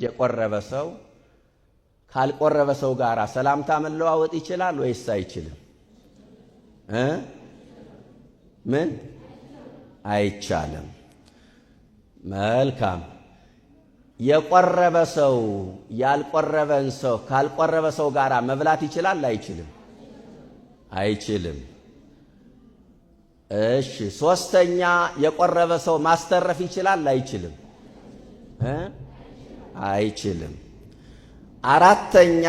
የቆረበ ሰው ካልቆረበ ሰው ጋር ሰላምታ መለዋወጥ ይችላል ወይስ አይችልም? ምን አይቻልም። መልካም። የቆረበ ሰው ያልቆረበን ሰው ካልቆረበ ሰው ጋር መብላት ይችላል አይችልም? አይችልም። እሺ፣ ሶስተኛ የቆረበ ሰው ማስተረፍ ይችላል አይችልም? አይችልም። አራተኛ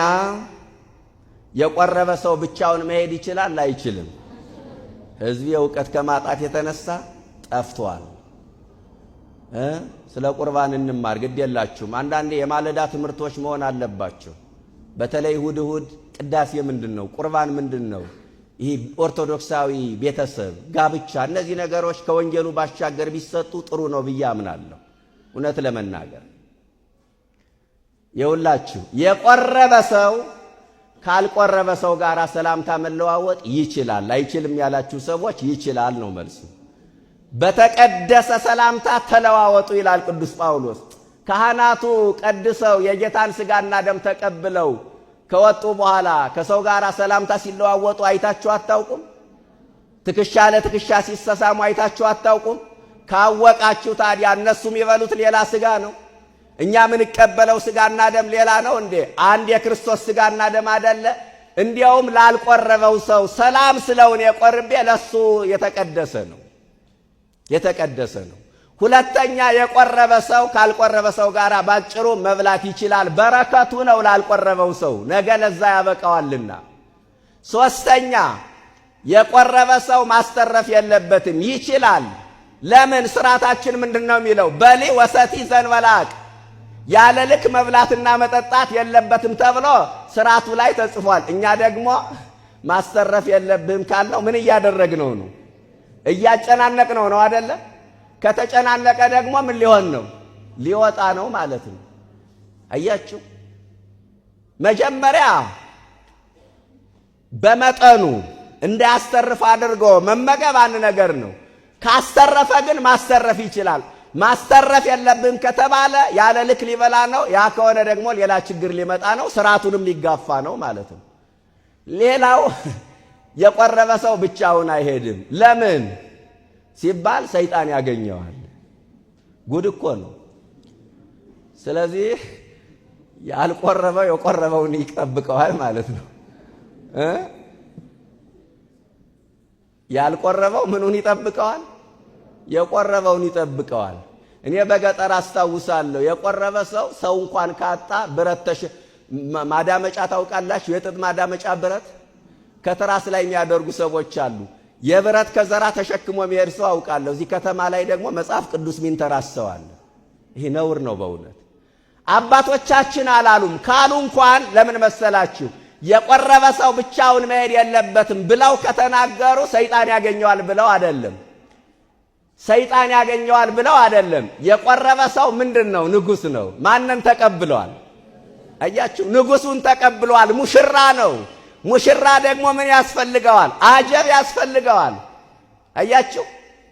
የቆረበ ሰው ብቻውን መሄድ ይችላል አይችልም? ህዝብ የእውቀት ከማጣት የተነሳ ጠፍቷል። ስለ ቁርባን እንማር ግድ የላችሁም። አንዳንዴ የማለዳ ትምህርቶች መሆን አለባቸው። በተለይ እሁድ እሁድ ቅዳሴ ምንድነው? ቁርባን ምንድነው? ይህ ኦርቶዶክሳዊ ቤተሰብ ጋብቻ፣ እነዚህ ነገሮች ከወንጌሉ ባሻገር ቢሰጡ ጥሩ ነው ብዬ አምናለሁ። እውነት ለመናገር የሁላችሁ የቆረበ ሰው ካልቆረበ ሰው ጋር ሰላምታ መለዋወጥ ይችላል። አይችልም ያላችሁ ሰዎች ይችላል ነው መልሱ። በተቀደሰ ሰላምታ ተለዋወጡ ይላል ቅዱስ ጳውሎስ። ካህናቱ ቀድሰው የጌታን ሥጋና ደም ተቀብለው ከወጡ በኋላ ከሰው ጋር ሰላምታ ሲለዋወጡ አይታችሁ አታውቁም? ትከሻ ለትከሻ ሲሰሳሙ አይታችሁ አታውቁም? ካወቃችሁ ታዲያ እነሱ የሚበሉት ሌላ ሥጋ ነው፣ እኛ የምንቀበለው ሥጋና ደም ሌላ ነው እንዴ? አንድ የክርስቶስ ሥጋና ደም አይደለ? እንዲያውም ላልቆረበው ሰው ሰላም ስለውን የቆርቤ ለሱ የተቀደሰ ነው፣ የተቀደሰ ነው። ሁለተኛ የቆረበ ሰው ካልቆረበ ሰው ጋር ባጭሩ መብላት ይችላል። በረከቱ ነው ላልቆረበው ሰው፣ ነገ ለዛ ያበቃዋልና። ሶስተኛ የቆረበ ሰው ማስተረፍ የለበትም፣ ይችላል። ለምን? ስርዓታችን ምንድነው የሚለው? በሊ ወሰቲ ዘንበላቅ፣ ያለ ልክ መብላትና መጠጣት የለበትም ተብሎ ስርዓቱ ላይ ተጽፏል። እኛ ደግሞ ማስተረፍ የለብህም ካልነው ምን እያደረግነው ነው? እያጨናነቅነው ነው አይደለ? ከተጨናነቀ ደግሞ ምን ሊሆን ነው? ሊወጣ ነው ማለት ነው። አያችሁ፣ መጀመሪያ በመጠኑ እንዳያስተርፍ አድርጎ መመገብ አንድ ነገር ነው። ካስተረፈ ግን ማስተረፍ ይችላል። ማስተረፍ የለብህም ከተባለ ያለ ልክ ሊበላ ነው። ያ ከሆነ ደግሞ ሌላ ችግር ሊመጣ ነው፣ ስርዓቱንም ሊጋፋ ነው ማለት ነው። ሌላው የቆረበ ሰው ብቻውን አይሄድም። ለምን ሲባል ሰይጣን ያገኘዋል። ጉድ እኮ ነው። ስለዚህ ያልቆረበው የቆረበውን ይጠብቀዋል ማለት ነው። ያልቆረበው ምኑን ይጠብቀዋል? የቆረበውን ይጠብቀዋል። እኔ በገጠር አስታውሳለሁ። የቆረበ ሰው እንኳን ካጣ ብረት ማዳመጫ ታውቃላችሁ? የጥጥ ማዳመጫ ብረት ከትራስ ላይ የሚያደርጉ ሰዎች አሉ። የብረት ከዘራ ተሸክሞ የሚሄድ ሰው አውቃለሁ። እዚህ ከተማ ላይ ደግሞ መጽሐፍ ቅዱስ ሚንተራሰዋል። ይሄ ነውር ነው በእውነት። አባቶቻችን አላሉም። ካሉ እንኳን ለምን መሰላችሁ? የቆረበ ሰው ብቻውን መሄድ የለበትም ብለው ከተናገሩ ሰይጣን ያገኘዋል ብለው አይደለም። ሰይጣን ያገኘዋል ብለው አይደለም። የቆረበ ሰው ምንድነው? ንጉሥ ነው። ማንን ተቀብሏል? አያችሁ፣ ንጉሱን ተቀብሏል። ሙሽራ ነው። ሙሽራ ደግሞ ምን ያስፈልገዋል? አጀብ ያስፈልገዋል። አያችሁ፣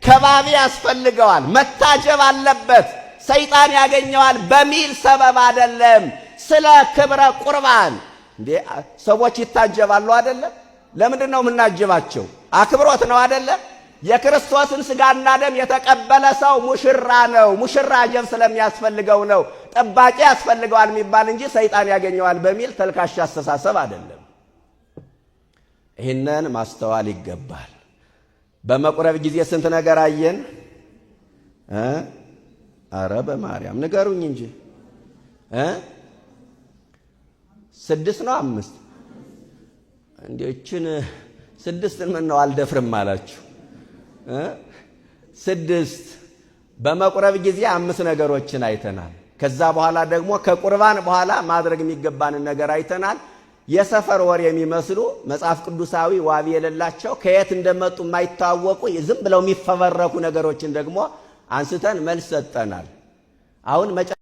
ከባቢ ያስፈልገዋል። መታጀብ አለበት። ሰይጣን ያገኘዋል በሚል ሰበብ አይደለም። ስለ ክብረ ቁርባን እንዴ ሰዎች ይታጀባሉ አይደለ? ለምንድን ነው የምናጀባቸው? አክብሮት ነው አይደለ? የክርስቶስን ሥጋና ደም የተቀበለ ሰው ሙሽራ ነው። ሙሽራ አጀብ ስለሚያስፈልገው ነው ጠባቂ ያስፈልገዋል የሚባል እንጂ ሰይጣን ያገኘዋል በሚል ተልካሻ አስተሳሰብ አይደለም። ይህንን ማስተዋል ይገባል። በመቁረብ ጊዜ ስንት ነገር አየን? አረ በማርያም ንገሩኝ እንጂ 6 ነው 5? እንዴችን 6 ምን ነው አልደፍርም አላችሁ? 6 በመቁረብ ጊዜ 5 ነገሮችን አይተናል። ከዛ በኋላ ደግሞ ከቁርባን በኋላ ማድረግ የሚገባንን ነገር አይተናል። የሰፈር ወር የሚመስሉ መጽሐፍ ቅዱሳዊ ዋቢ የሌላቸው ከየት እንደመጡ የማይታወቁ ዝም ብለው የሚፈበረኩ ነገሮችን ደግሞ አንስተን መልስ ሰጠናል። አሁን